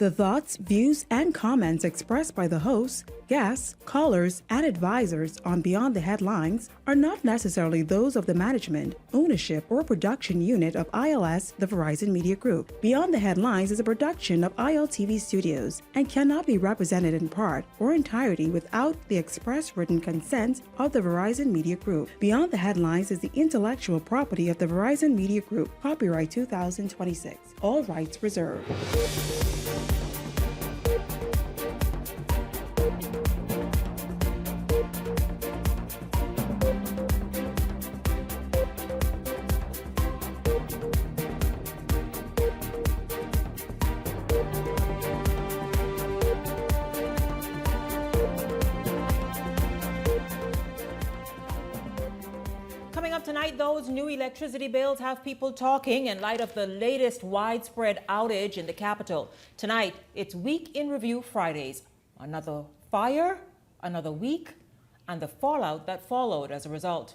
The thoughts, views, and comments expressed by the hosts, guests, callers, and advisors on Beyond the Headlines are not necessarily those of the management, ownership, or production unit of ILS, the Verizon Media Group. Beyond the Headlines is a production of ILTV Studios and cannot be represented in part or entirety without the express written consent of the Verizon Media Group. Beyond the Headlines is the intellectual property of the Verizon Media Group. Copyright 2026. All rights reserved. Coming up tonight, those new electricity bills have people talking in light of the latest widespread outage in the capital. Tonight, it's Week in Review Fridays. Another fire, another week, and the fallout that followed as a result.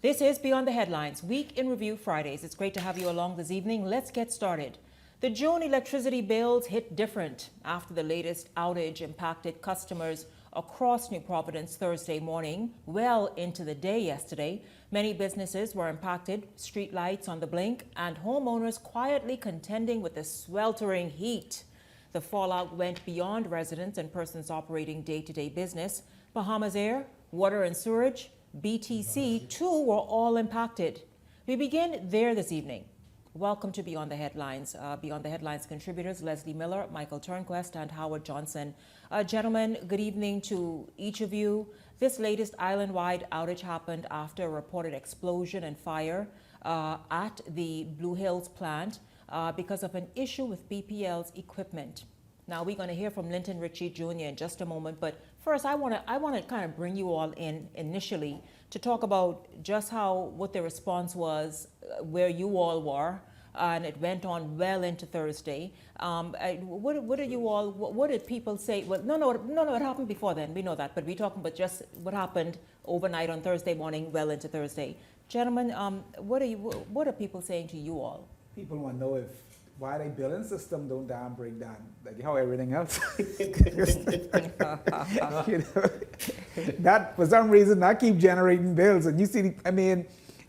This is Beyond the Headlines, Week in Review Fridays. It's great to have you along this evening. Let's get started. The June electricity bills hit different after the latest outage impacted customers across New Providence Thursday morning, well into the day yesterday. Many businesses were impacted, street lights on the blink, and homeowners quietly contending with the sweltering heat. The fallout went beyond residents and persons operating day-to-day business. Bahama's Air, Water and Sewerage, BTC, too, were all impacted. We begin there this evening. Welcome to Beyond the Headlines. Beyond the Headlines contributors Leslie Miller, Michael Turnquest, and Howard Johnson. Gentlemen, good evening to each of you. This latest island-wide outage happened after a reported explosion and fire at the Blue Hills plant because of an issue with BPL's equipment. Now, we're going to hear from Linton Ritchie Jr. in just a moment, but first I want to kind of bring you all in initially to talk about just what the response was, where you all were, and it went on well into Thursday. What did people say? Well, no, it happened before then. We know that, but we're talking about just what happened overnight on Thursday morning, well into Thursday. Gentlemen, what are people saying to you all? People want to know why their billing system don't break down, like how everything else. That for some reason that keep generating bills, and you see,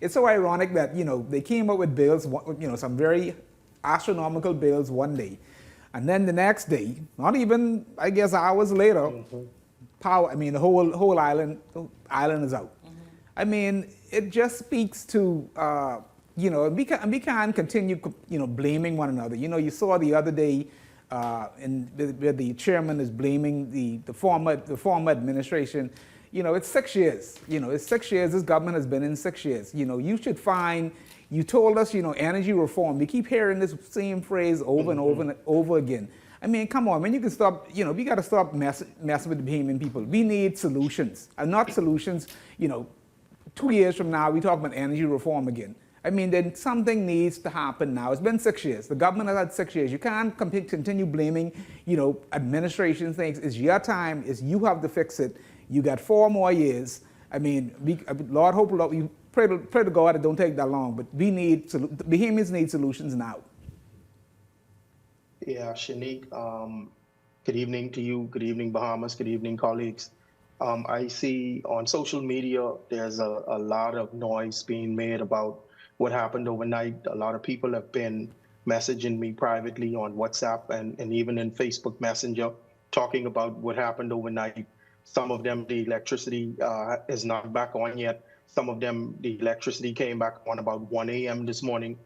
it's so ironic that they came up with bills, some very astronomical bills one day, and then the next day, not even I guess hours later, the whole island is out. It just speaks to. We can't continue, blaming one another. You saw the other day, where the chairman is blaming the former administration. It's 6 years. It's 6 years. This government has been in 6 years. You should find. You told us, energy reform. We keep hearing this same phrase over and over and over again. Come on, man. You can stop. We got to stop messing with the Bahamian people. We need solutions, and not solutions. 2 years from now, we talk about energy reform again. Then something needs to happen now. It's been 6 years. The government has had 6 years. You can't continue blaming, administration things. It's your time. You have to fix it. You got 4 more years. Lord, we pray to God it don't take that long. But Bahamians need solutions now. Yeah, Shanique, good evening to you. Good evening, Bahamas. Good evening, colleagues. I see on social media there's a lot of noise being made about what happened overnight. A lot of people have been messaging me privately on WhatsApp and even in Facebook Messenger, talking about what happened overnight. Some of them, the electricity is not back on yet. Some of them, the electricity came back on about 1 a.m. this morning.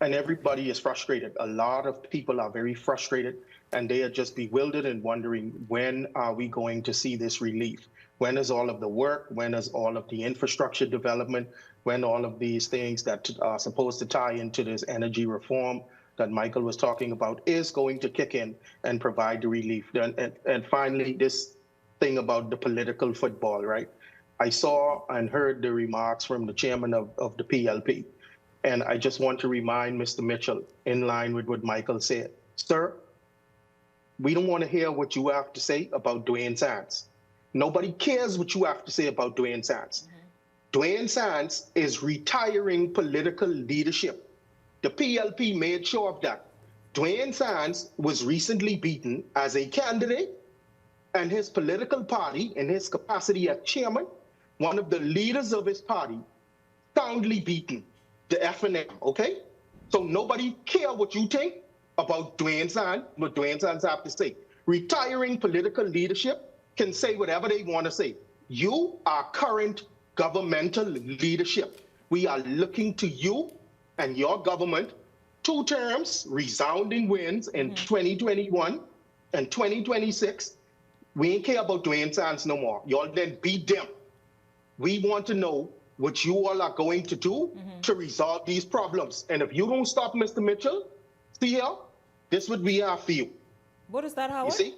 And everybody is frustrated. A lot of people are very frustrated, and they are just bewildered and wondering, when are we going to see this relief? When is all of the work? When is all of the infrastructure development? When all of these things that are supposed to tie into this energy reform that Michael was talking about is going to kick in and provide the relief? And finally, this thing about the political football, right? I saw and heard the remarks from the chairman of the PLP. And I just want to remind Mr. Mitchell, in line with what Michael said, sir, we don't want to hear what you have to say about Dwayne Sands. Nobody cares what you have to say about Dwayne Sands. Dwayne Sands is retiring political leadership. The PLP made sure of that. Dwayne Sands was recently beaten as a candidate, and his political party, in his capacity as chairman, one of the leaders of his party, soundly beaten the F&M, okay? So nobody care what you think about Dwayne Sands, what Dwayne Sands have to say. Retiring political leadership can say whatever they want to say. You are current governmental leadership. We are looking to you and your government, 2 terms, resounding wins in 2021 and 2026. We ain't care about Dwayne Sands no more. Y'all then beat them. We want to know what you all are going to do to resolve these problems. And if you don't stop Mr. Mitchell, see here, this would be our for you. What is that, Howard? You see?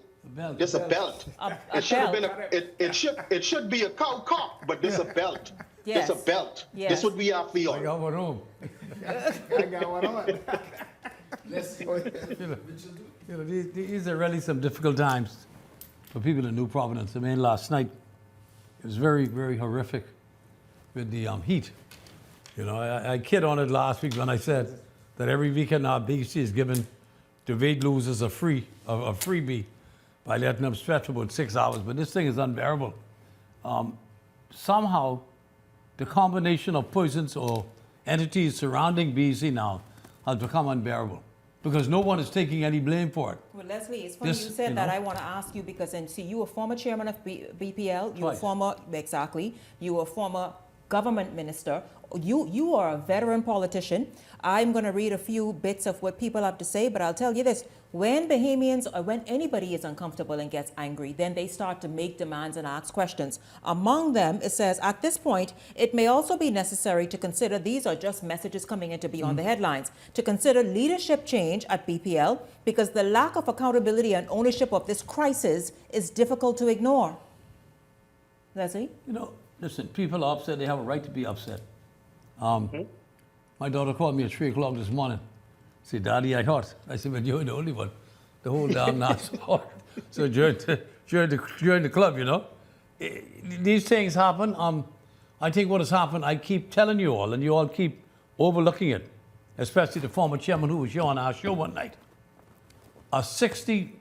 Just a belt. It should have been it should be a cow cock, but this a belt. Yes. This a belt. Yes. This would be our for you. I got one home. I got one on. These are really some difficult times for people in New Providence. I mean, last night, it was very, very horrific with the heat. You know, I kid on it last week when I said that every weekend now BC is given to weight losers a freebie by letting them stretch for about 6 hours. But this thing is unbearable. Somehow, the combination of persons or entities surrounding BC now has become unbearable because no one is taking any blame for it. Well, Leslie, it's funny you said that. I want to ask you because, and see, you were former chairman of BPL. You were former, exactly. You were former government minister. You are a veteran politician. I'm going to read a few bits of what people have to say, but I'll tell you this. When Bahamians or when anybody is uncomfortable and gets angry, then they start to make demands and ask questions. Among them, it says, at this point, it may also be necessary to consider, these are just messages coming in to be on the headlines, to consider leadership change at BPL because the lack of accountability and ownership of this crisis is difficult to ignore. Leslie? You know, listen, people are upset. They have a right to be upset. My daughter called me at 3 o'clock this morning. She said, Daddy, I hurt. I said, well, you're the only one. The whole damn house hurt. So during the club, you know. These things happen. I think what has happened, I keep telling you all, and you all keep overlooking it, especially the former chairman who was here on our show one night. A 30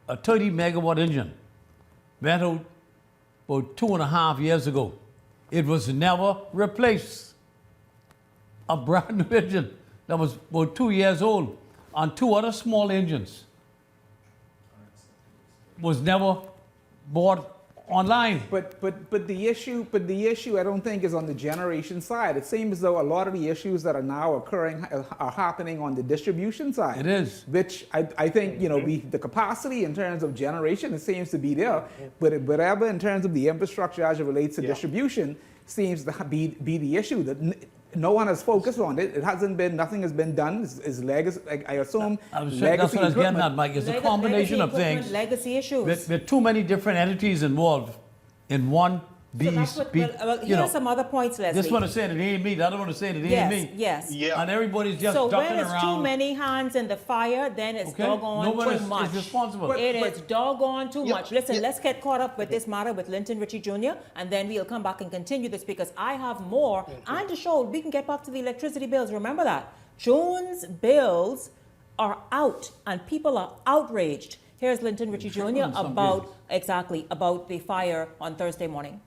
megawatt engine went out about 2.5 years ago. It was never replaced. A brand new engine that was about 2 years old on 2 other small engines was never bought online. But the issue I don't think is on the generation side. It seems as though a lot of the issues that are now occurring are happening on the distribution side. It is. Which I think, you know, the capacity in terms of generation, it seems to be there. But whatever in terms of the infrastructure as it relates to distribution seems to be the issue. That no one has focused on it. It hasn't been, nothing has been done. It's legacy, I assume. That's what I was getting at, Mike. It's a combination of things. Legacy issues. With too many different entities involved in one here's some other points, Leslie. This one is saying it ain't me, the other one is saying it ain't me. Yes. Yeah. And everybody's just So ducking when it's around. too many hands in the fire, then it's doggone too much. Is responsible. It is doggone too much. Listen, let's get caught up with this matter with Linton Ritchie Jr., and then we'll come back and continue this because I have more. And to show, we can get back to the electricity bills. Remember that. June's bills are out, and people are outraged. Here's Linton Ritchie Jr. about the fire on Thursday morning.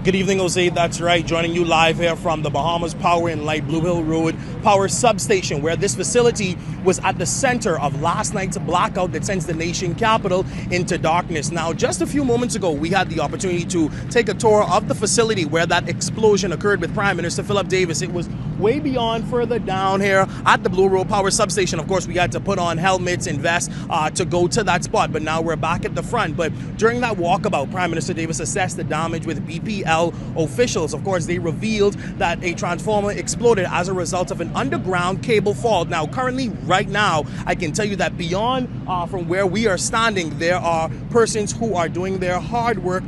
Good evening, Jose. That's right. Joining you live here from the Bahamas Power and Light Blue Hill Road Power Substation, where this facility was at the center of last night's blackout that sends the nation capital into darkness. Now, just a few moments ago, we had the opportunity to take a tour of the facility where that explosion occurred with Prime Minister Philip Davis. It was way beyond further down here at the Blue Road Power Substation. Of course, we had to put on helmets and vests to go to that spot, but now we're back at the front. But during that walkabout, Prime Minister Davis assessed the damage with BPL officials. Of course, they revealed that a transformer exploded as a result of an underground cable fault. Now, currently, right now, I can tell you that beyond from where we are standing, there are persons who are doing their hard work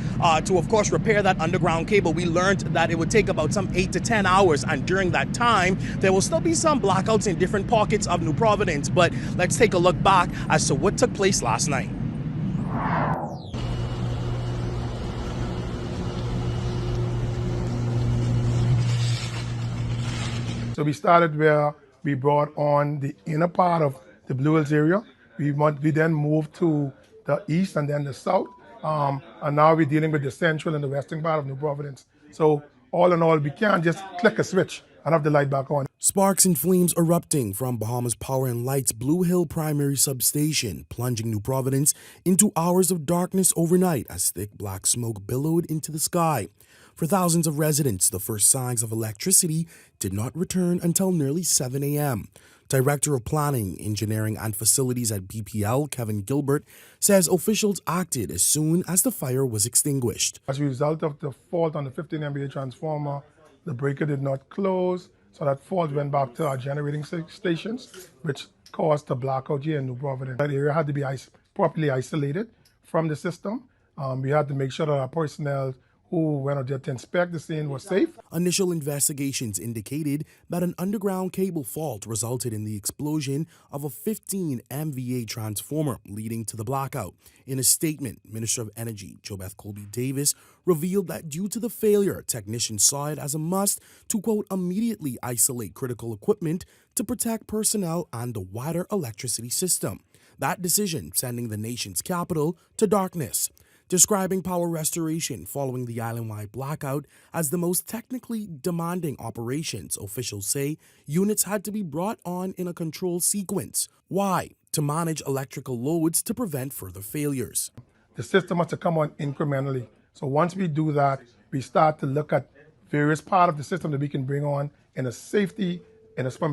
to, of course, repair that underground cable. We learned that it would take about some 8 to 10 hours, and during that time, there will still be some blackouts in different pockets of New Providence. But let's take a look back as to what took place last night. So we started where we brought on the inner part of the Blue Hills area. We then moved to the east and then the south. And now we're dealing with the central and the western part of New Providence. So all in all, we can't just click a switch and have the light back on. Sparks and flames erupting from Bahamas Power and Light's Blue Hill primary substation, plunging New Providence into hours of darkness overnight as thick black smoke billowed into the sky. For thousands of residents, the first signs of electricity did not return until nearly 7 a.m. Director of Planning, Engineering and Facilities at BPL, Kevin Gilbert, says officials acted as soon as the fire was extinguished. As a result of the fault on the 15 MVA transformer, the breaker did not close, so that fault went back to our generating stations, which caused the blackout here in New Providence. That area had to be properly isolated from the system. We had to make sure that our personnel who went out there to inspect the scene was safe. Initial investigations indicated that an underground cable fault resulted in the explosion of a 15 MVA transformer, leading to the blackout. In a statement, Minister of Energy Jobeth Colby Davis revealed that due to the failure, technicians saw it as a must to, quote, immediately isolate critical equipment to protect personnel and the wider electricity system. That decision sending the nation's capital to darkness. Describing power restoration following the island-wide blackout as the most technically demanding operations, officials say units had to be brought on in a controlled sequence. Why? To manage electrical loads to prevent further failures. The system has to come on incrementally. So once we do that, we start to look at various parts of the system that we can bring on from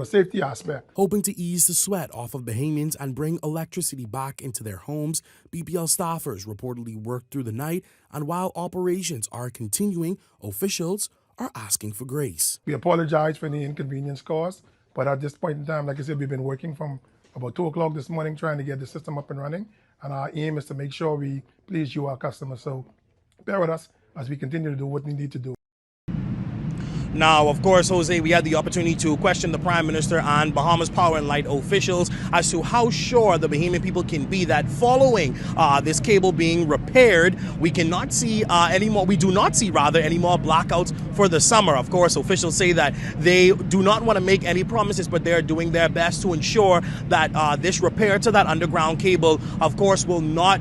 a safety aspect. Hoping to ease the sweat off of Bahamians and bring electricity back into their homes, BPL staffers reportedly worked through the night, and while operations are continuing, officials are asking for grace. We apologize for any inconvenience caused, but at this point in time, like I said, we've been working from about 2 o'clock this morning trying to get the system up and running, and our aim is to make sure we please you, our customers. So bear with us as we continue to do what we need to do. Now, of course, Jose, we had the opportunity to question the Prime Minister and Bahamas Power and Light officials as to how sure the Bahamian people can be that following this cable being repaired, we cannot see any more blackouts for the summer. Of course, officials say that they do not want to make any promises, but they're doing their best to ensure that this repair to that underground cable, of course, will not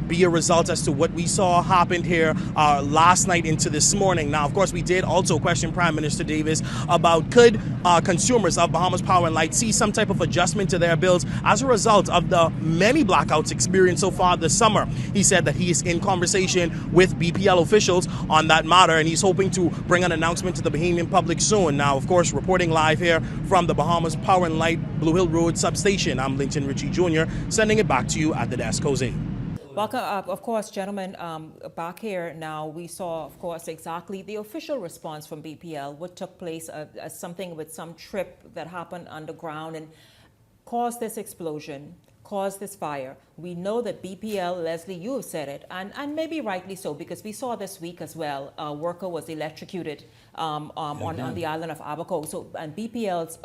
be a result as to what we saw happened here last night into this morning. Now, of course, we did also question Prime Minister Davis about could consumers of Bahamas Power and Light see some type of adjustment to their bills as a result of the many blackouts experienced so far this summer. He said that he is in conversation with BPL officials on that matter, and he's hoping to bring an announcement to the Bahamian public soon. Now, of course, reporting live here from the Bahamas Power and Light Blue Hill Road substation, I'm Linton Ritchie Jr., sending it back to you at the desk. Jose. Welcome, of course, gentlemen, back here now, we saw, of course, exactly the official response from BPL, what took place as something with some trip that happened underground and caused this explosion, caused this fire. We know that BPL, Leslie, you have said it, and maybe rightly so, because we saw this week as well, a worker was electrocuted on the island of Abaco. So, and BPL's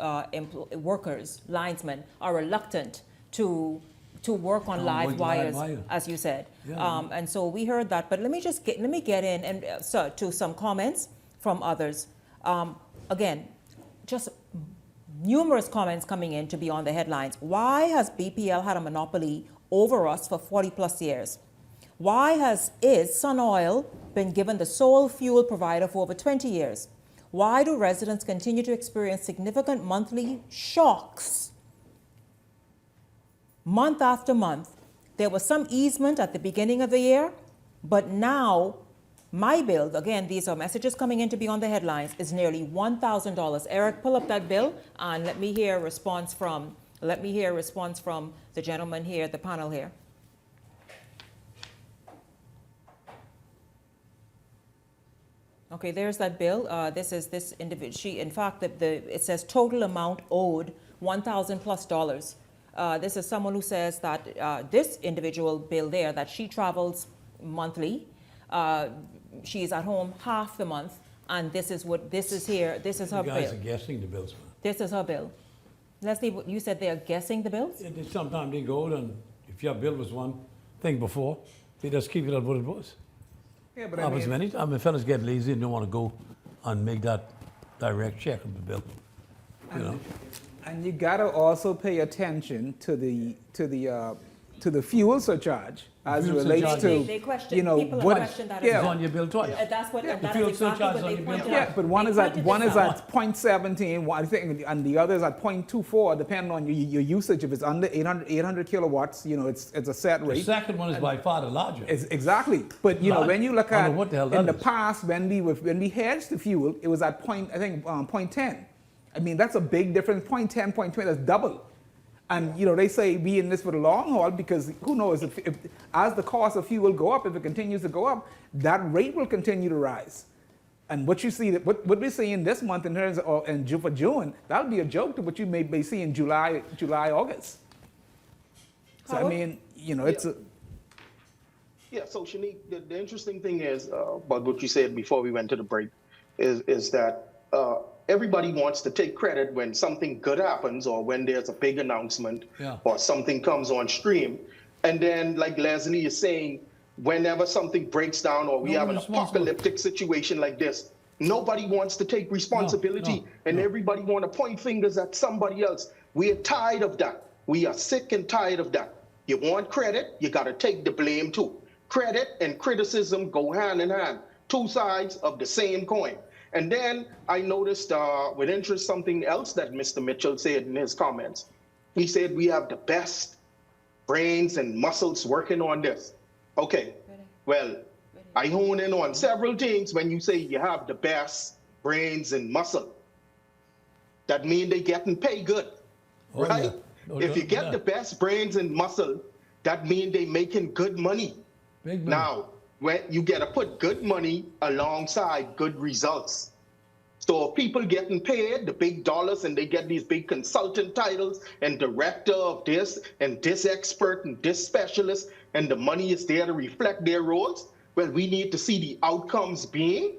workers, linesmen, are reluctant to work on live wires, as you said. Yeah. And so we heard that, but let me get in and to some comments from others. Again, just numerous comments coming in to be on the headlines. Why has BPL had a monopoly over us for 40 plus years? Why is Sun Oil been given the sole fuel provider for over 20 years? Why do residents continue to experience significant monthly shocks? Month after month, there was some easement at the beginning of the year, but now my bill, again, these are messages coming in to be on the headlines, is nearly $1,000. Eric, pull up that bill and let me hear a response from the gentleman here, the panel here. Okay, there's that bill. This individual. In fact, it says total amount owed $1,000 plus. This is someone who says that this individual bill there, that she travels monthly, she is at home half the month, and this is her bill. You guys are guessing the bills. This is her bill. Leslie, you said they are guessing the bills? Sometimes they go, and if your bill was one thing before, they just keep it at what it was. Yeah, but I mean, fellas get lazy and don't want to go and make that direct check of the bill. You know? And you gotta also pay attention to the fuel surcharge as Fuel relates surcharge. to They question, you know people have what questioned that as It's well. on your bill twice. That's what, and The that fuel is exactly surcharge what on they your bill pointed twice. out. yeah, but one They is at pointed one this is out. at 0.17, I think, and the other is at 0.24, depending on your usage. If it's under 800 kilowatts, you know, it's a set The rate. second one is by far the larger. It's exactly. But you know, Large. when you look I don't at know what the hell in that the is. past when we hedged the fuel, it was at 0.10. I mean, that's a big difference. 0.10, 0.20, that's double. And you know, they say be in this for the long haul because who knows if as the cost of fuel go up, if it continues to go up, that rate will continue to rise. And what you see, what we're seeing this month in terms of for June, that'll be a joke to what you may be seeing July, August. So I Howard? mean, you know, it's a Yeah, so Shanique, the interesting thing is, about what you said before we went to the break, is that everybody wants to take credit when something good happens or when there's a big announcement Yeah. or something comes on stream. And then, like Leslie is saying, whenever something breaks down or we have an Nobody's responsible. apocalyptic situation like this, nobody wants to take responsibility and everybody want to point fingers at somebody else. We are tired of that. We are sick and tired of that. You want credit, you got to take the blame too. Credit and criticism go hand in hand, two sides of the same coin. And then I noticed with interest something else that Mr. Mitchell said in his comments. He said we have the best brains and muscles working on this. Okay, well, I hone in on several things when you say you have the best brains and muscle. That means they getting paid good, Oh, right? yeah. No, If you get yeah. the best brains and muscle, that means they making good money. Big money. Now, when you got to put good money alongside good results. So if people getting paid the big dollars and they get these big consultant titles and director of this and this expert and this specialist and the money is there to reflect their roles, well, we need to see the outcomes being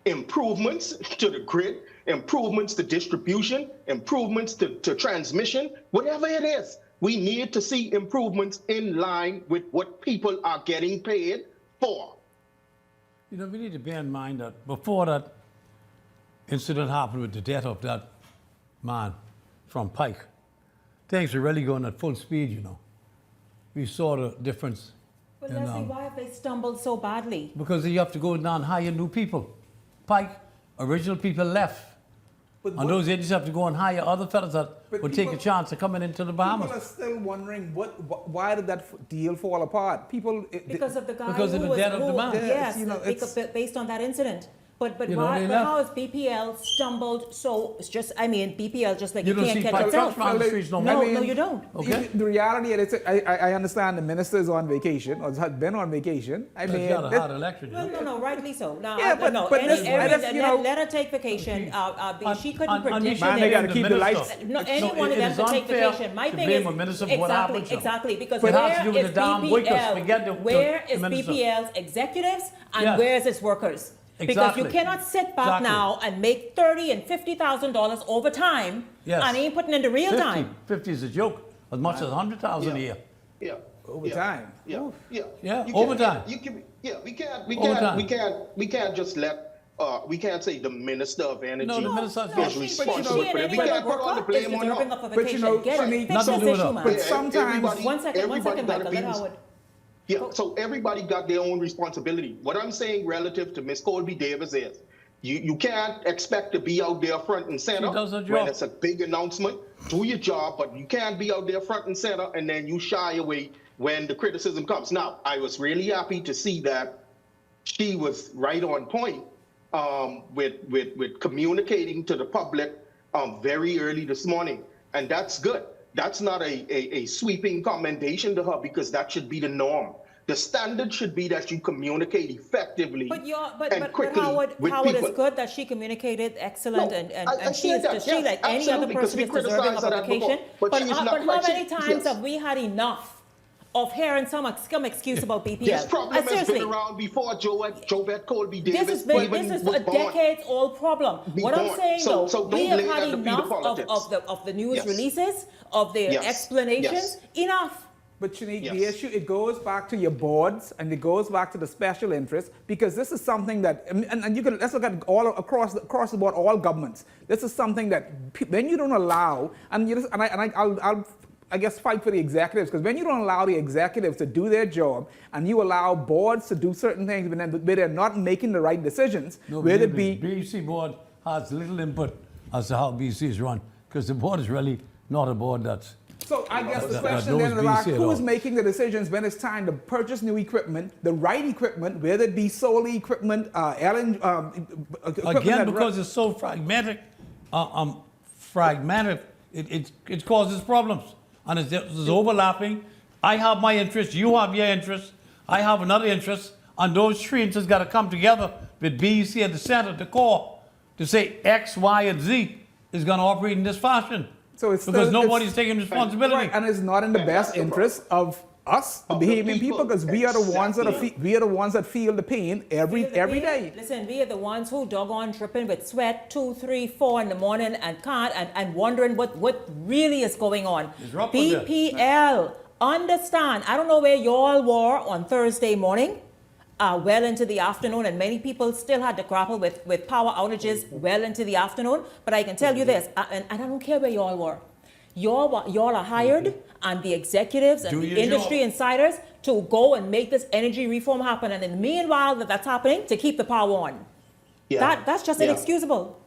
improvements to the grid, improvements to distribution, improvements to transmission, whatever it is. We need to see improvements in line with what people are getting paid for. You know, we need to bear in mind that before that incident happened with the death of that man from Pike, things were really going at full speed, you know. We saw the difference. But in, Leslie, why have they stumbled so badly? because you have to go down and hire new people. Pike, original people left. And those agents have to go and hire other fellas that But would take a people- chance of coming into the Bahamas. People are still wondering why did that deal fall apart? Because of the guy Because of who the was, death of the man. Yes, you know, based on that incident. But You know, why? they But left. how has BPL stumbled so? It's just, I mean, BPL just like You you don't can't see catch Pike itself. trucks round the streets no more. No, you don't. Okay. The reality is, I understand the minister is on vacation or has been on vacation. I mean, He's got a that- hard election. you know. No, rightly so. No, Yeah, but- no. but Any, this- every, but if, let, you know- let her take vacation. She couldn't On predict Man, they it. gotta keep the minister. lights. No, any one of it them is to take unfair vacation. My to thing blame is a minister for what happened to him. exactly because It has where to do with is the damn workers. BPL? Forget the Where is minister. BPL's executives and Yes. where is its workers? Because Exactly. you cannot sit back Exactly. now and make $30,000 and $50,000 over time Yes. and ain't putting in the real 50, time. 50 is a joke, as much as 100,000 a year. Yeah. Over time. Yeah. Yeah. Yeah, You overtime. can't- You can, yeah, we can't just let, we can't say the Minister of Energy No, the minister has is to- She responsible and for it. We any can't other put all the worker is blame on deserving her. of a But you vacation. know, Get it. Shanique, Fix nothing this to do with issue, her. man. But sometimes- Everybody- One second, everybody Michael. gotta Let be- Howard. Yeah, so everybody got their own responsibility. What I'm saying relative to Ms. Colby Davis is, you can't expect to be out there front and center She does her when job. it's a big announcement. Do your job, but you can't be out there front and center and then you shy away when the criticism comes. Now, I was really happy to see that she was right on point with communicating to the public very early this morning, and that's good. That's not a sweeping commendation to her because that should be the norm. The standard should be that you communicate effectively and quickly Howard, with Howard people. is good that she communicated excellent No, and I she said is that, she yes, like any other absolutely, because person we is deserving of criticized a her before, vacation. but But, she is not but how right. many times Yes. have we had enough of hearing some excuse about BPL? This problem has Seriously. been around before Jovette Colby Davis This has been even this is was a born. decades-old problem. Be What I'm born. saying So though, don't we have lay had at the feet of enough politics. of the news Yes. releases, of the Yes. explanations. Yes. Enough. But Shanique, the Yes. issue, it goes back to your boards and it goes back to the special interests, because this is something that, and you can, let's look at all across the board, all governments. This is something that when you don't allow, and you just, I'll I guess fight for the executives, because when you don't allow the executives to do their job and you allow boards to do certain things where they're not making the right decisions, No, whether it the be BC board has little input as to how BC is run, because the board is really not a board that's. So I guess the that question knows then is BC at who is all. making the decisions when it's time to purchase new equipment, the right equipment, whether it be solar equipment, equipment Again, that because it's so fragmented, it causes problems. And it's overlapping. I have my interest, you have your interest, I have another interest, and those three interests got to come together with BEC at the center, the core, to say X, Y, and Z is going to operate in this fashion. So it's because still- nobody's it's- taking responsibility. Right, and it's not in the best interest of us, the Of the Bahamian people, because we are the ones that exactly. we are the ones that feel the pain every day. Listen, we are the ones who doggone dripping with sweat 2, 3, 4 in the morning and can't and wondering what really is going on. It's rough with that. BPL, understand. I don't know where y'all were on Thursday morning, well into the afternoon, and many people still had to grapple with power outages well into the afternoon. But I can tell you this, and I don't care where y'all were. Y'all are hired, and the executives and Do the your industry job. insiders to go and make this energy reform happen. And in the meanwhile that's happening, to keep the power on. Yeah. That's just Yeah. inexcusable.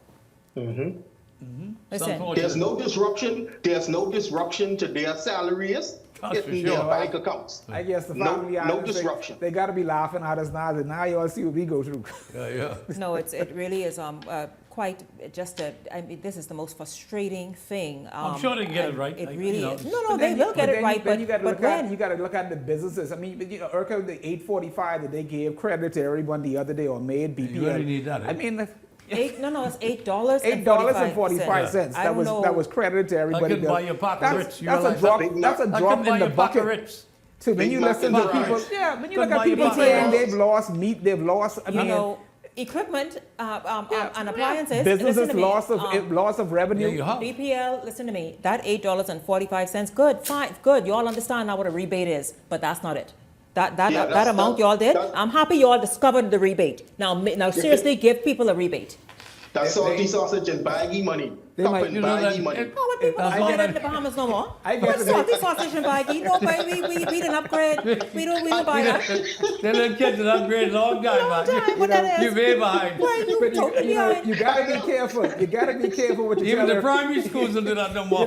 Listen, There's no disruption. There's no disruption to their salaries That's for hitting sure. their bank accounts. I guess the No- family no items, disruption. They got to be laughing at us now. That now you all see what we go through. Yeah. no, it really is quite just I mean, this is the most frustrating thing. I'm sure they can get it and right. It Like, really you know. is. No, they will get it right. Then But you got to but look at when? you got to look at the businesses. I mean, you know, ERCA, the 845 that they gave credit to everyone the other day, or made BPL. You really need that, eh? I mean, It's $8. $8.45. I don't know. That was credited to everybody. could buy you a pack of Ritz. You That's a realize drop. that? That's a I drop can buy in the you a pack of bucket. Ritz. So when Big you Mac listen and to people, fries. when you Couldn't look at buy you people a pack of saying Ritz. they've lost meat, they've lost. I You mean, know, equipment and appliances. businesses listen to me, loss of revenue. Yeah, you have. BPL, listen to me. That $8.45, good, fine, good. Y'all understand now what a rebate is, but that's not it. That that's- amount y'all did. that- I'm happy y'all discovered the rebate. Now seriously, give people a rebate. That's salty sausage and baggy money. They Cup might- and you know baggy that- money. No, but people That's don't all get I- it in the Bahamas no more. I guess What's it is. salty sausage and baggy? No, baby, we didn't upgrade. We don't buy that. The little kids that upgrade long time, Long man. time, what that is. You're way behind. Why you But totally you know, behind? you gotta be careful. You gotta be careful what you Even tell the them. primary schools will do that no more.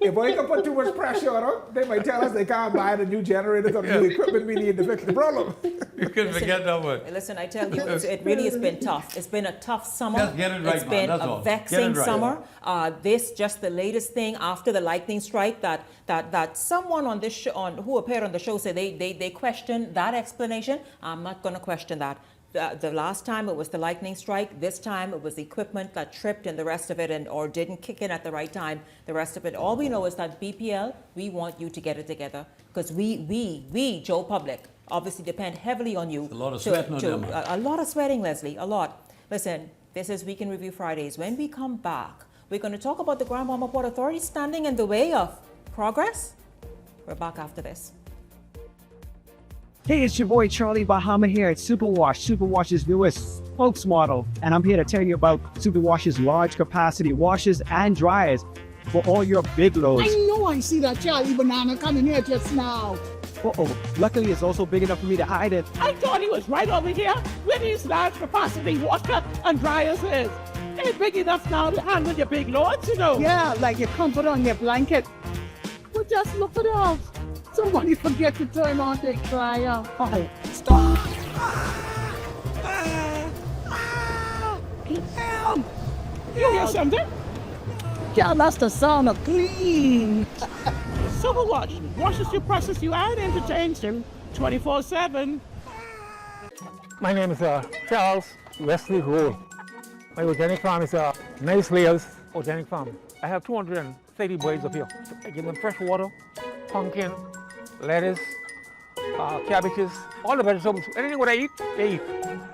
If we can put too much pressure on them, they might tell us they can't buy the new generators or the new equipment we need to fix the problem. You can forget that one. Listen, I tell you, it really has been tough. It's been a tough summer. Just get it right, It's man, been that's a all. vexing Get it right. summer. This just the latest thing after the lightning strike that someone on this show, who appeared on the show said they questioned that explanation. I'm not going to question that. The last time it was the lightning strike. This time it was the equipment that tripped and the rest of it, or didn't kick in at the right time. The rest of it. All we know is that BPL, we want you to get it together, because we Joe Public, obviously depend heavily on you. A lot of sweating on them. A lot of sweating, Leslie, a lot. Listen, this is Week in Review Fridays. When we come back, we're going to talk about the Grand Bahama Port Authority standing in the way of progress. We're back after this. Hey, it's your boy Charlie Bahama here at Superwash, Superwash's newest spokesmodel, and I'm here to tell you about Superwash's large capacity washers and dryers for all your big loads. I know I see that Charlie Banana coming here just now. Luckily, it's also big enough for me to hide it. I thought he was right over here where these large capacity washer and dryers is. They're big enough now to handle your big loads, you know. Yeah, like your comfort on your blanket. But just look at us. Somebody forget to turn on the dryer. Oh, stop! Help! You hear something? Yeah, that's the sound of clean. Superwash washes you, presses you, and entertains you 24/7. My name is Charles Wesley Roll. My organic farm is Nice Layers Organic Farm. I have 230 boys up here. I give them fresh water, pumpkin, lettuce, cabbages, all the vegetables. Anything what I eat, they eat.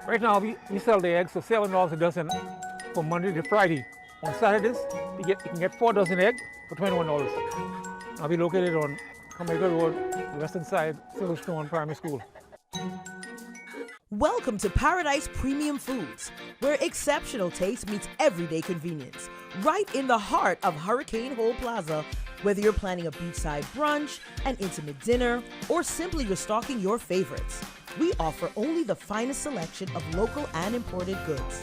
Right now we sell the eggs for $7 a dozen from Monday to Friday. On Saturdays, you can get 4 dozen eggs for $21. I'll be located on Carmichael Road, Western Side, Silverstone Primary School. Welcome to Paradise Premium Foods, where exceptional taste meets everyday convenience. Right in the heart of Hurricane Hole Plaza, whether you're planning a beachside brunch, an intimate dinner, or simply restocking your favorites, we offer only the finest selection of local and imported goods,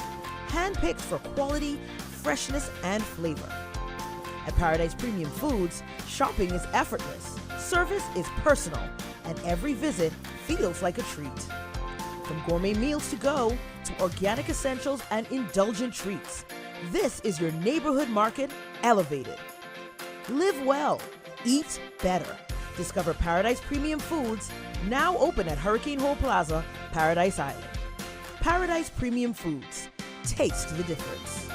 handpicked for quality, freshness, and flavor. At Paradise Premium Foods, shopping is effortless, service is personal, and every visit feels like a treat. From gourmet meals to go to organic essentials and indulgent treats, this is your neighborhood market elevated. Live well, eat better. Discover Paradise Premium Foods, now open at Hurricane Hole Plaza, Paradise Island. Paradise Premium Foods. Taste the difference.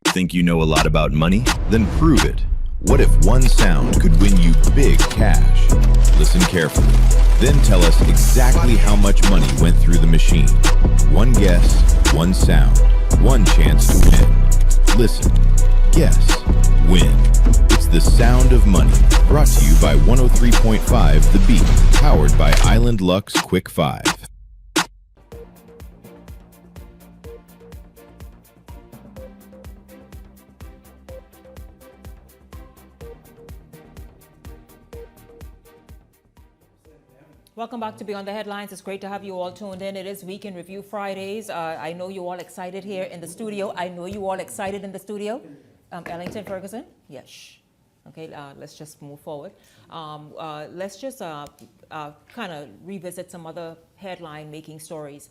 Think you know a lot about money? Then prove it. What if one sound could win you big cash? Listen carefully. Then tell us exactly how much money went through the machine. One guess, one sound, one chance to win. Listen, guess, win. It's the sound of money. Brought to you by 103.5 The Beat. Powered by Island Lux Quick 5. Welcome back to Beyond the Headlines. It's great to have you all tuned in. It is Week in Review Fridays. I know you all excited here in the studio. Ellington Ferguson? Yes. Okay, let's just move forward. Let's just kind of revisit some other headline-making stories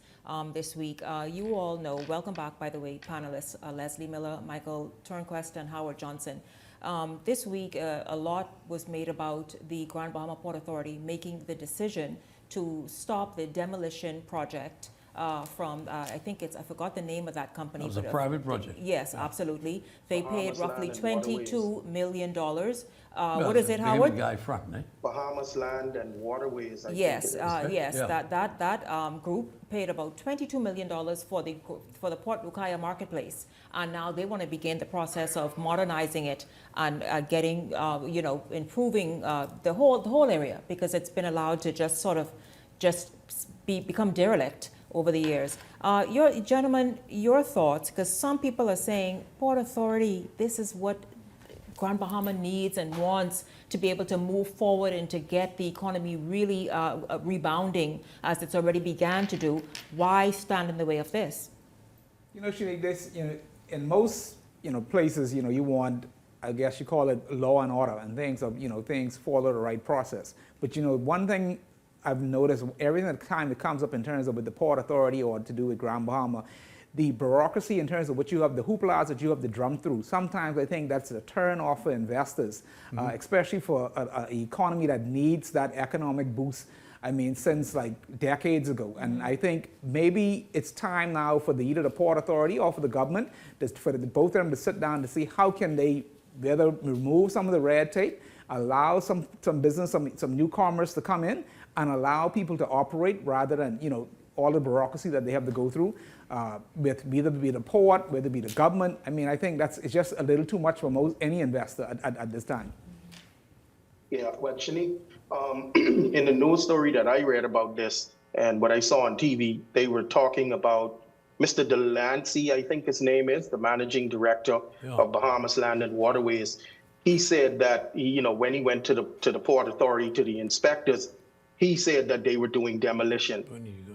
this week. You all know, welcome back, by the way, panelists, Leslie Miller, Michael Turnquest, and Howard Johnson. This week, a lot was made about the Grand Bahama Port Authority making the decision to stop the demolition project from, I forgot the name of that company. It was a private project. Yes, yeah. Absolutely. They paid roughly $22 million. What is it, Howard? The guy front, eh? Bahamas Land and Waterways. Yes, that group paid about $22 million for the Port Lucaya marketplace, and now they want to begin the process of modernizing it and getting, improving the whole area, because it's been allowed to become derelict over the years. Your thoughts, because some people are saying, Port Authority, this is what Grand Bahama needs and wants to be able to move forward and to get the economy really rebounding as it's already began to do. Why stand in the way of this? Shanique, in most, places, you want, I guess you call it law and order, and things follow the right process. But, one thing I've noticed, every time it comes up in terms of with the Port Authority or to do with Grand Bahama, the bureaucracy in terms of what you have, the hooplas that you have to drum through, sometimes I think that's a turn off for investors, especially for an economy that needs that economic boost, since like decades ago. And I think maybe it's time now for either the Port Authority or for the government, for both of them to sit down to see how can they whether remove some of the red tape, allow some business, some new commerce to come in, and allow people to operate rather than, all the bureaucracy that they have to go through, with either be the port, whether it be the government. I think it's just a little too much for any investor at this time. Yeah, well, Shanique, in the news story that I read about this and what I saw on TV, they were talking about Mr. Delancey, I think his name is, the managing director of Bahamas Land and Waterways. He said that, when he went to the Port Authority, to the inspectors, he said that they were doing demolition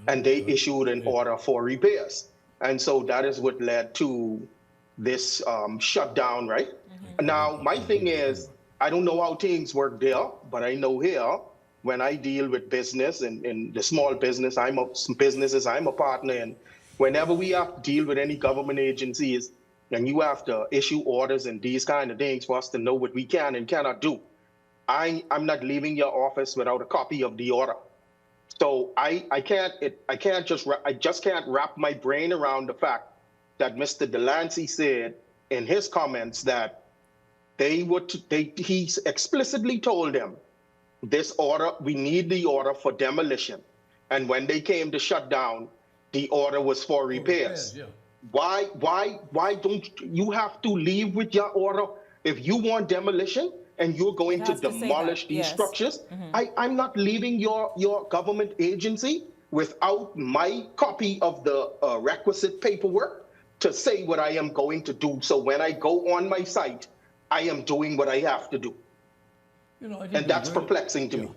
and they issued an order for repairs. And so that is what led to this shutdown, right? Now, my thing is, I don't know how things work there, but I know here, when I deal with business and the small business, I'm a partner in, whenever we have to deal with any government agencies, and you have to issue orders and these kind of things for us to know what we can and cannot do, I'm not leaving your office without a copy of the order. So I just can't wrap my brain around the fact that Mr. Delancey said in his comments that he explicitly told them this order, we need the order for demolition. And when they came to shut down, the order was for repairs. Why don't you have to leave with your order If you want demolition and you're going to demolish these structures, I'm not leaving your government agency without my copy of the requisite paperwork to say what I am going to do. So when I go on my site, I am doing what I have to do. And that's perplexing to me.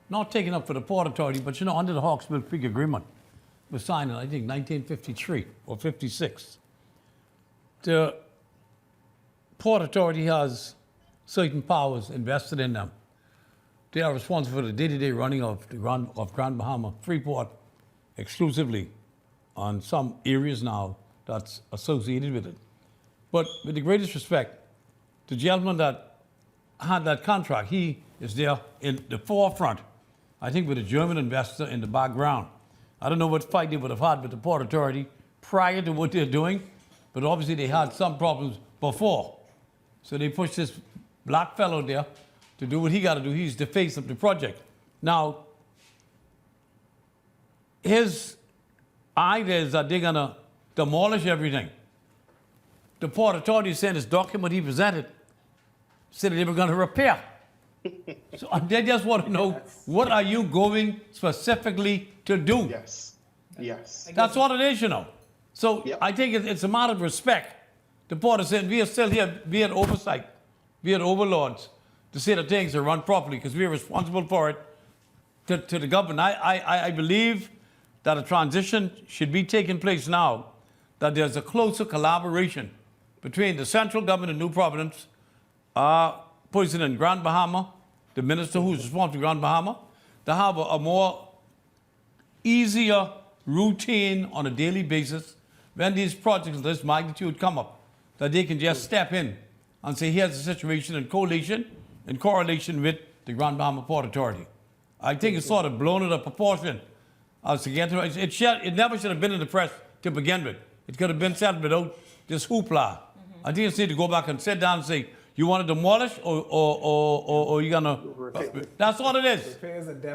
Not taken up for the Port Authority, but under the Hawksbill Creek Agreement was signed in, I think, 1953 or 56. The Port Authority has certain powers invested in them. They are responsible for the day-to-day running of Grand Bahama Freeport exclusively on some areas now that's associated with it. But with the greatest respect, the gentleman that had that contract, he is there in the forefront, I think with a German investor in the background. I don't know what fight they would have had with the Port Authority prior to what they're doing, but obviously they had some problems before. So they pushed this black fellow there to do what he got to do. He's the face of the project. Now, his idea is that they're going to demolish everything. The Port Authority sent this document he presented, said that they were going to repair. So they just want to know, what are you going specifically to do? Yes. That's what it is, So I think it's a matter of respect. The Port is saying, we are still here, we are oversight, we are overlords, to say that things are run properly, because we are responsible for it to the government. I believe that a transition should be taking place now, that there's a closer collaboration between the central government of New Providence, President Grand Bahama, the minister who's responsible for Grand Bahama, to have a more easier routine on a daily basis when these projects of this magnitude come up, that they can just step in and say, here's the situation in correlation with the Grand Bahama Port Authority. I think it's sort of blown out of proportion. It never should have been in the press to begin with. It could have been said without this hoopla. I think it's need to go back and sit down and say, you want to demolish or you're going to... That's what it is.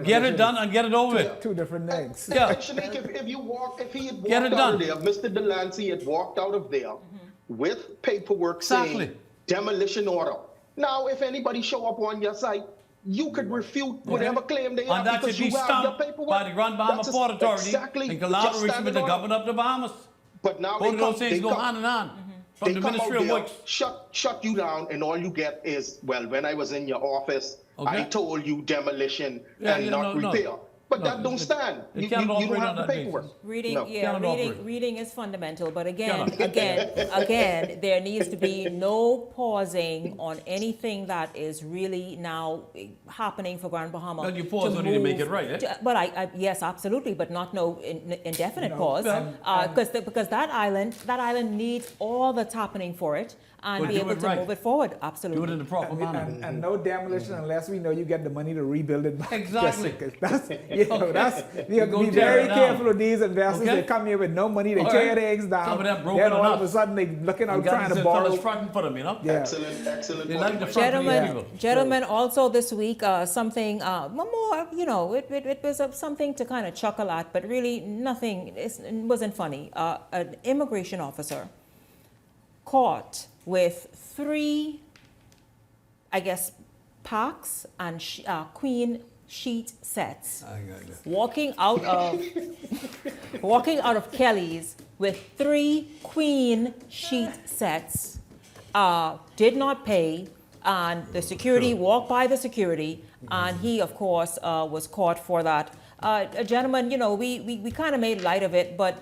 Get it done and get it over with. Two different things. Yeah. Actually, if he had walked out of there, Mr. Delancey had walked out of there with paperwork saying demolition order. Now, if anybody show up on your site, you could refute whatever claim they have because you have your paperwork. By the Grand Bahama Port Authority in collaboration with the government of the Bahamas. But now both of those things go hand in hand. From the Ministry of Works. Shut you down, and all you get is, well, when I was in your office, I told you demolition and not repair. But that don't stand. You don't have the paperwork. Reading is fundamental. But again, there needs to be no pausing on anything that is really now happening for Grand Bahama. Well, you pause only to make it right, eh? But yes, absolutely, but not no indefinite pause, because that island needs all that's happening for it and be able to move it forward. Absolutely. Do it in the proper manner. And no demolition unless we know you get the money to rebuild it back. Exactly. We have to be very careful with these investors. They come here with no money, they tear their eggs down. Some of them broken then all of a sudden they looking out trying to borrow. For them, Excellent. They like the front Gentlemen, also this week, something more, it was something to kind of chuckle at, but really nothing, it wasn't funny. An immigration officer caught with 3, I guess, packs and queen sheet sets, walking out of Kelly's with 3 queen sheet sets, did not pay, and the security walked by the security, and he, of course, was caught for that. A gentleman, we kind of made light of it, but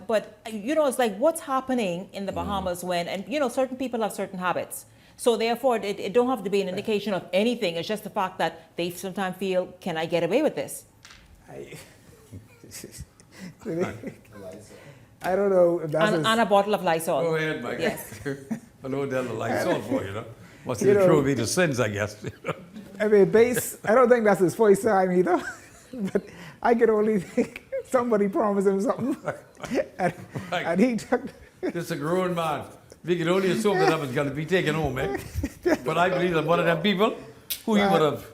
it's like, what's happening in the Bahamas when, and certain people have certain habits. So therefore, it don't have to be an indication of anything. It's just the fact that they sometimes feel, can I get away with this? I don't know if that's... And a bottle of Lysol. Go ahead, Mike. Yes. I know that's a Lysol for What's the true me to sins, I guess. I mean, I don't think that's his first time either. But I could only think somebody promised him something. And he took... This is a grown man. We can only assume that was going to be taken home, eh? But I believe that one of them people who he would have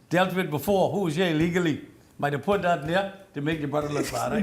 dealt with before, who was here illegally, might have put that there to make the brother look bad.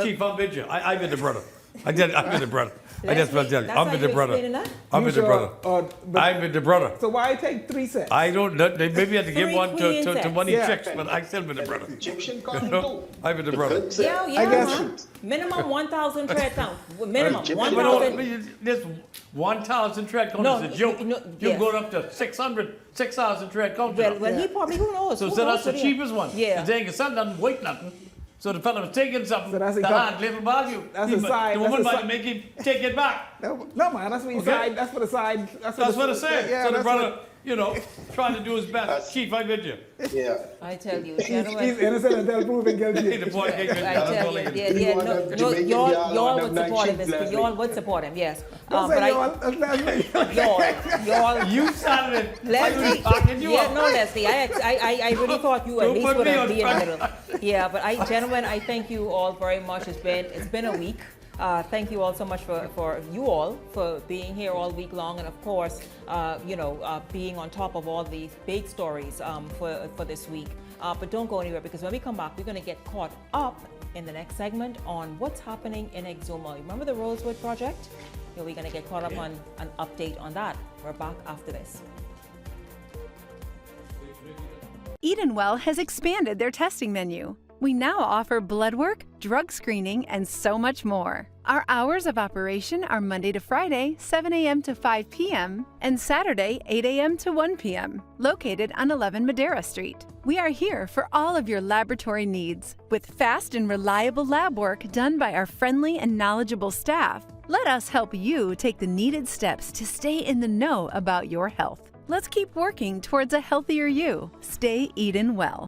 Chief, I'm with you. I with the brother. I'm with the brother. I just want to tell you, I'm with the brother. I'm You with the sure? brother. But- I'm with the brother. So why take 3 sets? I don't know. They maybe had to give Three one queen to sets. money Yeah. chicks, but I still with the brother. Egyptian You cotton know? too. I'm with the brother. Yeah, I guess- man. Minimum 1,000 tread count. Minimum Egyptian But 1,000. this 1,000 tread count No, is a joke. no, You're yes. going up to 6,000 tread count. Well, he probably, who knows? So Who that's knows the what he- cheapest one. Yeah. The thing is, son doesn't weight nothing. So the fella was taking something So that's a that couple- had little value. That's He a might- side- The that's woman a might side- make him take it back. No, man, that's what he Okay. side. That's for the side. That's what I said. Yeah, So the that's brother, what- you know, trying to do his best. Chief, I with you. Yeah. I tell you, He's gentlemen. innocent until proven Hey, guilty. the boy can't get I that's tell all you, I can yeah, do. yeah, You no, want no, Jamaican y'all y'all would on them support him. night shift, Y'all would support him, yes. Don't But say y'all, You started it. Leslie, Talking you yeah, up. no, Leslie, I really thought you at Don't least put would me have on been in the front. middle. Yeah, but gentlemen, I thank you all very much. It's been a week. Thank you all so much for you all for being here all week long, and of course, being on top of all these big stories for this week. But don't go anywhere, because when we come back, we're going to get caught up in the next segment on what's happening in Exuma. Remember the Rosewood project? Yeah, we're going to get caught up on an update on that. We're back after this. Edenwell has expanded their testing menu. We now offer blood work, drug screening, and so much more. Our hours of operation are Monday to Friday, 7 a.m. to 5 p.m., and Saturday, 8 a.m. to 1 p.m., located on 11 Madera Street. We are here for all of your laboratory needs, with fast and reliable lab work done by our friendly and knowledgeable staff. Let us help you take the needed steps to stay in the know about your health. Let's keep working towards a healthier you. Stay Eden well.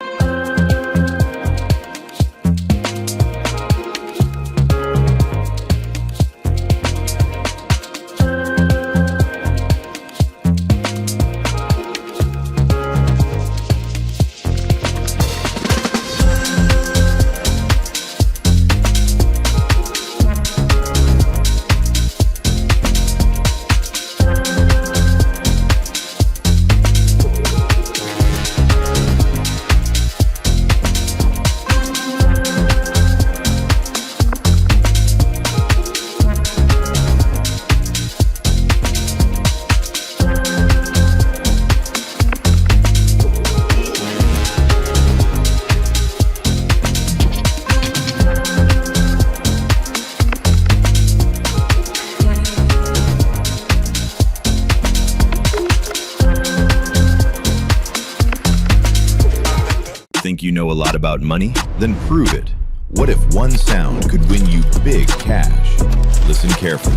Think you know a lot about money? Then prove it. What if one sound could win you big cash? Listen carefully.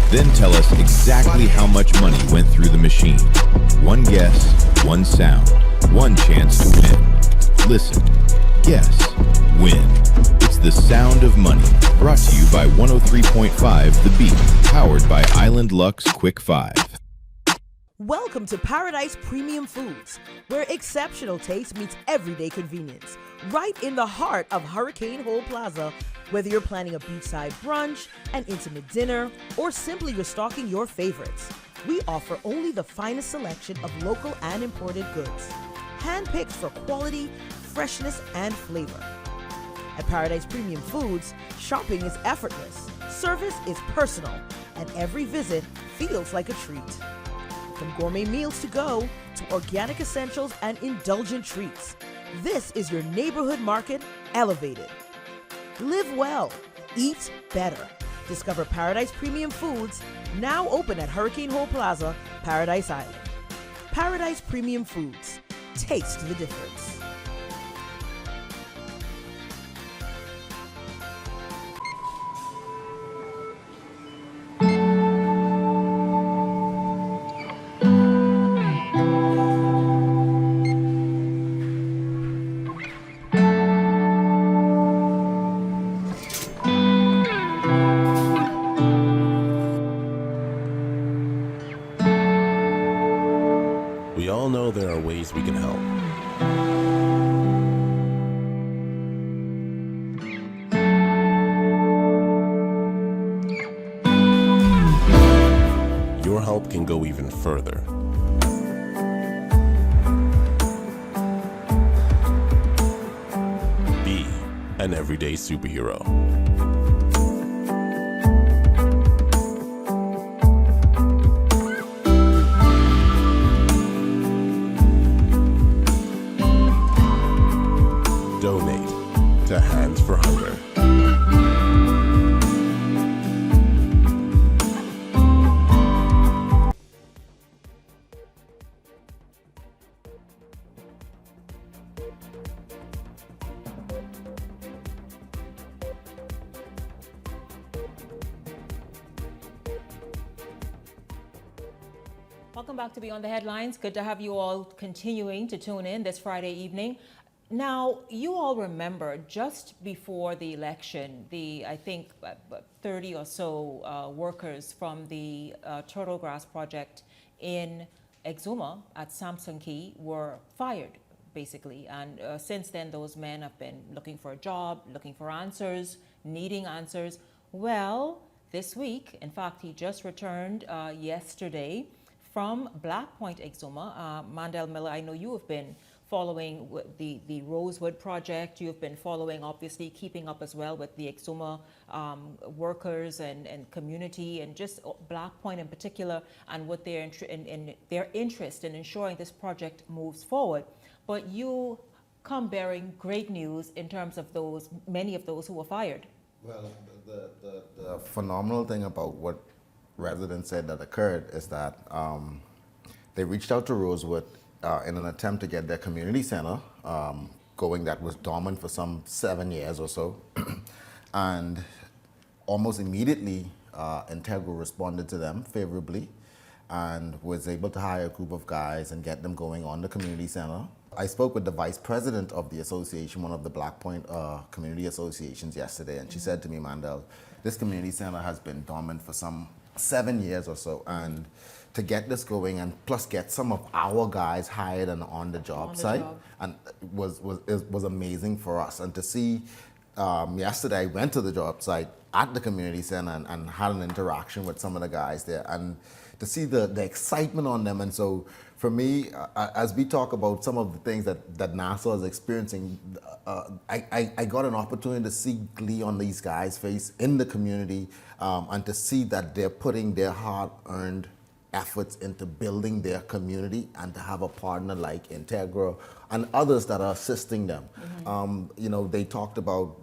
Then tell us exactly how much money went through the machine. One guess, one sound, one chance to win. Listen, guess, win. It's the sound of money. Brought to you by 103.5 The Beat. Powered by Island Lux Quick 5. Welcome to Paradise Premium Foods, where exceptional taste meets everyday convenience. Right in the heart of Hurricane Hole Plaza, whether you're planning a beachside brunch, an intimate dinner, or simply restocking your favorites, we offer only the finest selection of local and imported goods, handpicked for quality, freshness, and flavor. At Paradise Premium Foods, shopping is effortless, service is personal, and every visit feels like a treat. From gourmet meals to go, to organic essentials and indulgent treats, this is your neighborhood market elevated. Live well, eat better. Discover Paradise Premium Foods, now open at Hurricane Hole Plaza, Paradise Island. Paradise Premium Foods, taste the difference. We all know there are ways we can help. Your help can go even further. Be an everyday superhero. stands for hunger. Welcome back to Beyond the Headlines. Good to have you all continuing to tune in this Friday evening. Now, you all remember just before the election, I think 30 or so workers from the turtle grass project in Exuma at Samson Key were fired, basically. And since then, those men have been looking for a job, looking for answers, needing answers. Well, this week, in fact, he just returned yesterday from Black Point, Exuma. Mandel Miller, I know you have been following the Rosewood project. You've been following, obviously, keeping up as well with the Exuma workers and community, and just Black Point in particular, and what their interest in ensuring this project moves forward. But you come bearing great news in terms of many of those who were fired. Well, the phenomenal thing about what residents said that occurred is that they reached out to Rosewood in an attempt to get their community center going that was dormant for some 7 years or so. And almost immediately, Integral responded to them favorably and was able to hire a group of guys and get them going on the community center. I spoke with the vice president of the association, one of the Black Point community associations yesterday, and she said to me, Mandel, this community center has been dormant for some 7 years or so, and to get this going and plus get some of our guys hired and on the job site and was amazing for us. And to see yesterday I went to the job site at the community center and had an interaction with some of the guys there, and to see the excitement on them. And so for me, as we talk about some of the things that NASA is experiencing, I got an opportunity to see glee on these guys' face in the community, and to see that they're putting their hard-earned efforts into building their community, and to have a partner like Integra and others that are assisting them. Mm-hmm. They talked about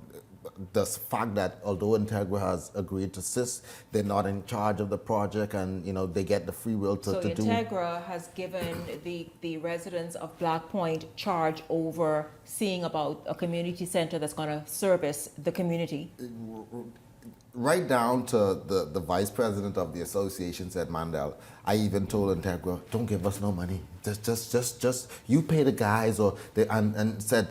the fact that although Integra has agreed to assist, they're not in charge of the project, and they get the free will to do. So Integra has given the residents of Black Point charge over seeing about a community center that's going to service the community. Right down to the vice president of the association said, Mandel, I even told Integra, don't give us no money. Just you pay the guys, and said,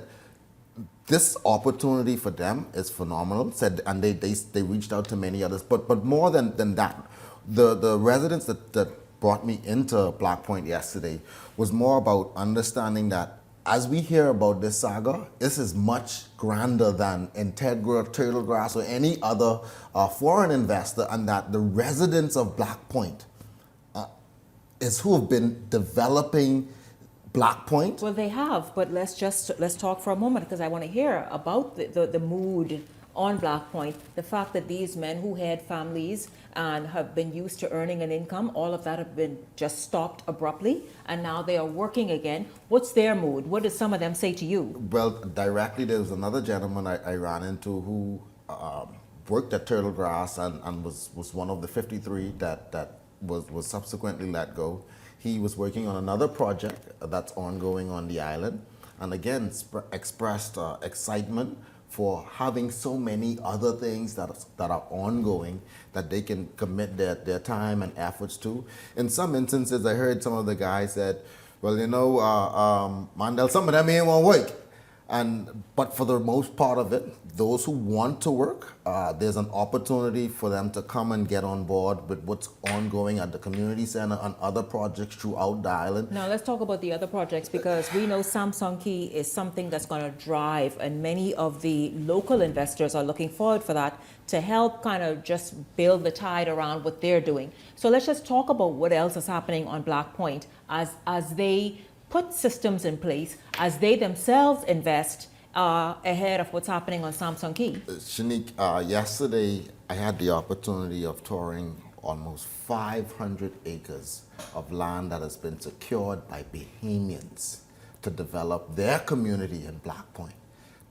this opportunity for them is phenomenal. Said, and they reached out to many others, but more than that, the residents that brought me into Black Point yesterday was more about understanding that as we hear about this saga, this is much grander than Integra, Turtle Grass, or any other foreign investor, and that the residents of Black Point is who have been developing Black Point. Well, they have, but let's talk for a moment, because I want to hear about the mood on Black Point, the fact that these men who had families and have been used to earning an income, all of that have been just stopped abruptly, and now they are working again. What's their mood? What did some of them say to you? Well, directly, there was another gentleman I ran into who worked at Turtle Grass and was one of the 53 that was subsequently let go. He was working on another project that's ongoing on the island, and again expressed excitement for having so many other things that are ongoing that they can commit their time and efforts to. In some instances, I heard some of the guys said, well, Mandel, some of them ain't want to work. But for the most part of it, those who want to work, there's an opportunity for them to come and get on board with what's ongoing at the community center and other projects throughout the island. Now let's talk about the other projects, because we know Samson Key is something that's going to drive, and many of the local investors are looking forward for that to help kind of just build the tide around what they're doing. So let's just talk about what else is happening on Black Point as they put systems in place, as they themselves invest ahead of what's happening on Samson Key. Shanique, yesterday I had the opportunity of touring almost 500 acres of land that has been secured by Bahamians to develop their community in Black Point.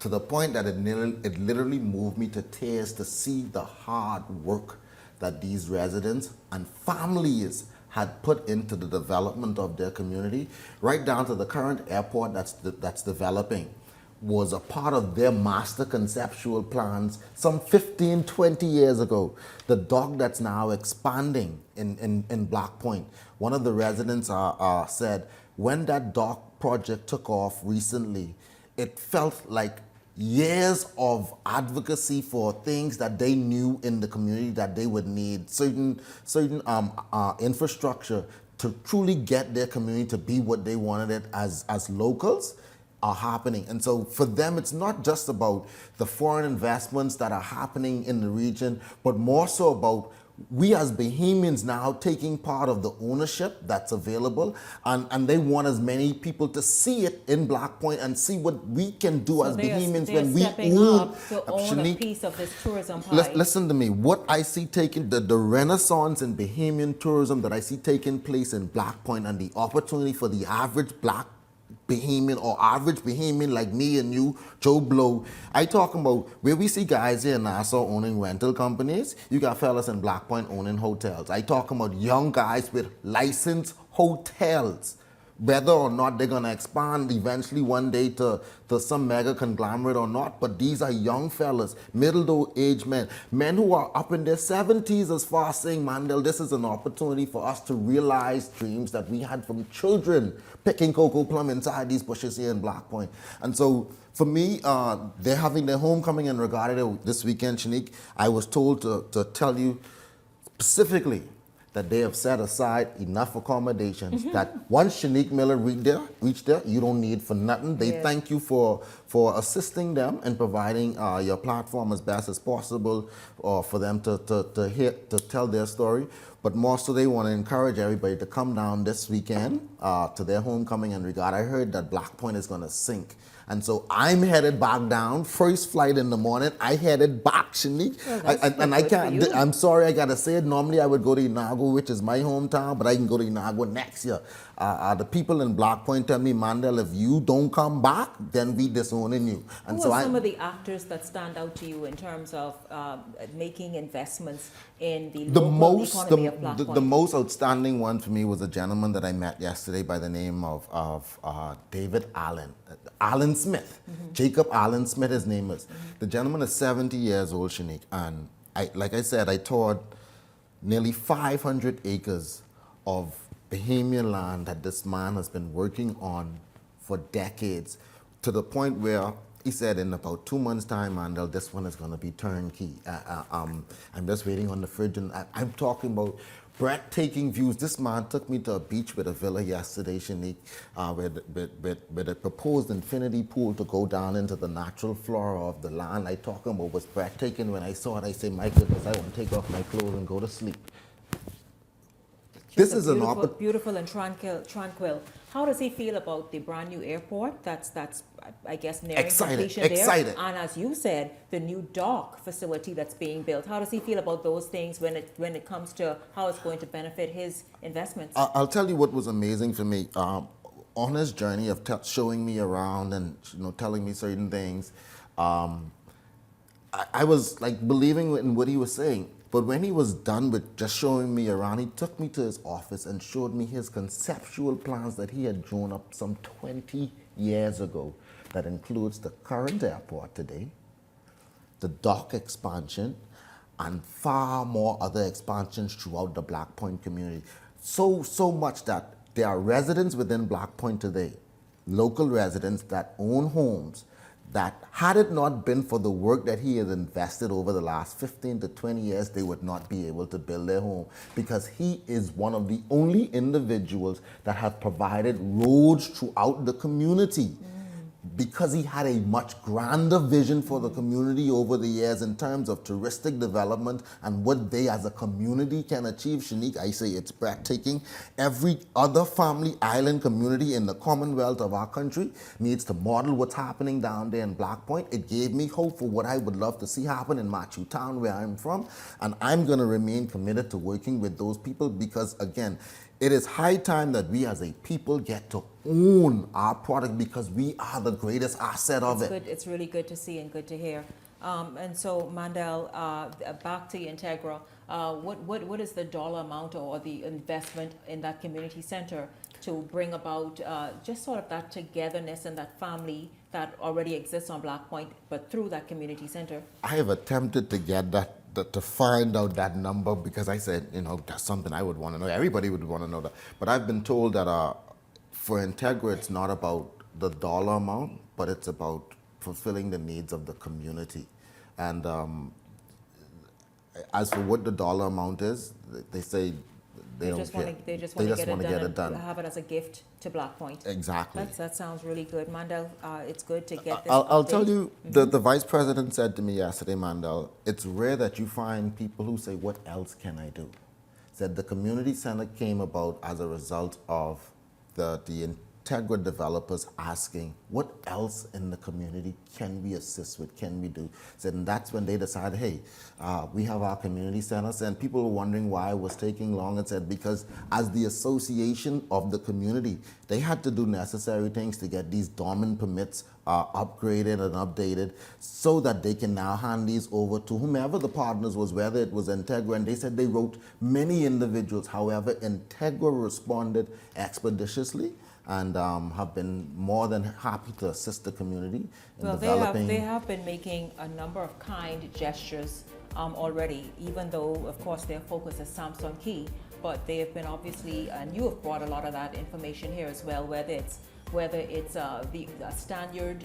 to the point that it literally moved me to tears to see the hard work that these residents and families had put into the development of their community, right down to the current airport that's developing, was a part of their master conceptual plans some 15, 20 years ago. The dock that's now expanding in Black Point. One of the residents said, when that dock project took off recently, it felt like years of advocacy for things that they knew in the community that they would need, certain infrastructure to truly get their community to be what they wanted it as locals, are happening. And so for them, it's not just about the foreign investments that are happening in the region, but more so about we as Bahamians now taking part of the ownership that's available, and they want as many people to see it in Black Point and see what we can do as Bahamians when we own a piece of this tourism pie. Listen to me. What I see taking, the renaissance in Bahamian tourism that I see taking place in Black Point, and the opportunity for the average Black Bahamian or average Bahamian like me and you, Joe Blow. I talking about where we see guys here in Nassau owning rental companies. You got fellas in Black Point owning hotels. I talking about young guys with licensed hotels. Whether or not they're gonna expand eventually one day to some mega conglomerate or not, but these are young fellas, middle-aged men who are up in their 70s as far as saying, Mandel, this is an opportunity for us to realize dreams that we had from children picking cocoa plum inside these bushes here in Black Point. And so for me, they're having their homecoming in Regatta this weekend, Shanique. I was told to tell you specifically that they have set aside enough accommodations that once Shanique Miller reached there, you don't need for nothing. They thank you for assisting them and providing your platform as best as possible for them to tell their story. But more so, they want to encourage everybody to come down this weekend to their homecoming in Regatta. I heard that Black Point is going to sink. And so I'm headed back down. First flight in the morning, I headed back, Shanique. I can't, I'm sorry, I got to say it. Normally I would go to Inagua, which is my hometown, but I can go to Inagua next year. The people in Black Point tell me, Mandel, if you don't come back, then we disowning you. And Who are some of the actors that stand out to you in terms of making investments in the local economy of Black Point? The most outstanding one for me was a gentleman that I met yesterday by the name of David Allen Smith. Jacob Allen Smith, his name is. The gentleman is 70 years old, Shanique, and like I said, I toured nearly 500 acres of Bahamian land that this man has been working on for decades, to the point where he said in about 2 months' time, Mandel, this one is going to be turnkey. I'm just waiting on the fridge, and I'm talking about breathtaking views. This man took me to a beach with a villa yesterday, Shanique, with a proposed infinity pool to go down into the natural flora of the land. I talking about was breathtaking. When I saw it, I said, my goodness, I want to take off my clothes and go to sleep. This is beautiful and tranquil. How does he feel about the brand new airport? That's I guess nearing completion there. And as you said, the new dock facility that's being built. How does he feel about those things when it comes to how it's going to benefit his investments? I'll tell you what was amazing for me. On his journey of showing me around and telling me certain things, I was like believing in what he was saying. But when he was done with just showing me around, he took me to his office and showed me his conceptual plans that he had drawn up some 20 years ago. That includes the current airport today, the dock expansion, and far more other expansions throughout the Black Point community. So much that there are residents within Black Point today, local residents that own homes, that had it not been for the work that he has invested over the last 15 to 20 years, they would not be able to build their home, because he is one of the only individuals that have provided roads throughout the community. Because he had a much grander vision for the community over the years in terms of touristic development and what they as a community can achieve. Shanique, I say it's breathtaking. Every other family island community in the Commonwealth of our country needs to model what's happening down there in Black Point. It gave me hope for what I would love to see happen in Matthew Town, where I'm from. And I'm going to remain committed to working with those people because, again, it is high time that we as a people get to own our product because we are the greatest asset of it. Good. It's really good to see and good to hear. And so, Mandel, back to Integra. What is the dollar amount or the investment in that community center to bring about just sort of that togetherness and that family that already exists on Black Point, but through that community center? I have attempted to get to find out that number because I said, that's something I would want to know. Everybody would want to know that. But I've been told that for Integra, it's not about the dollar amount, but it's about fulfilling the needs of the community. And as for what the dollar amount is, they say they don't care. They just want to get it done and have it as a gift to Black Point. Exactly. That sounds really good. Mandel, it's good to get this I'll tell you, the Vice President said to me yesterday, Mandel, it's rare that you find people who say, what else can I do? Said the community center came about as a result of the Integra developers asking, what else in the community can we assist with, can we do? So and that's when they decided, hey, we have our community centers, and people were wondering why it was taking long, and said because as the association of the community, they had to do necessary things to get these dormant permits upgraded and updated so that they can now hand these over to whomever the partners was, whether it was Integra, and they said they wrote many individuals. However, Integra responded expeditiously and have been more than happy to assist the community in developing. They have been making a number of kind gestures already, even though, of course, their focus is Samsung Key, but they have been obviously, and you have brought a lot of that information here as well, whether it's the Stanyard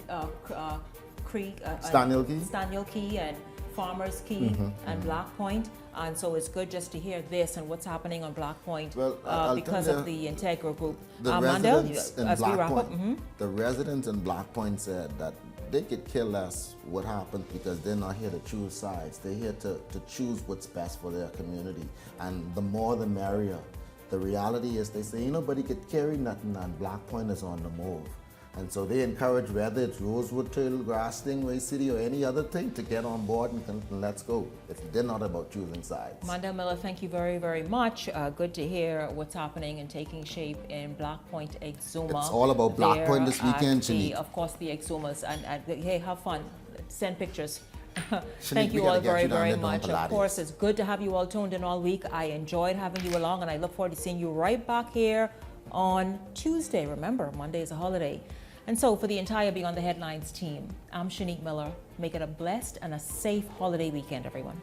Creek, Stanyard Key and Farmers Key and Black Point. And so it's good just to hear this and what's happening on Black Point because of the Integra group. Mandel, as we wrap up. The residents in Black Point said that they could care less what happens because they're not here to choose sides. They're here to choose what's best for their community. And the more the merrier. The reality is they say, nobody could carry nothing, and Black Point is on the move. And so they encourage whether it's Rosewood, Turtle Grass, Stingray City, or any other thing to get on board and let's go. They're not about choosing sides. Mandel Miller, thank you very, very much. Good to hear what's happening and taking shape in Black Point, Exuma. It's all about Black Point this weekend, Shanique. Of course, the Exumas. And hey, have fun. Send pictures. Thank you all very, very much. Of course, it's good to have you all tuned in all week. I enjoyed having you along, and I look forward to seeing you right back here on Tuesday. Remember, Monday is a holiday. And so for the entire Beyond the Headlines team, I'm Shanique Miller. Make it a blessed and a safe holiday weekend, everyone.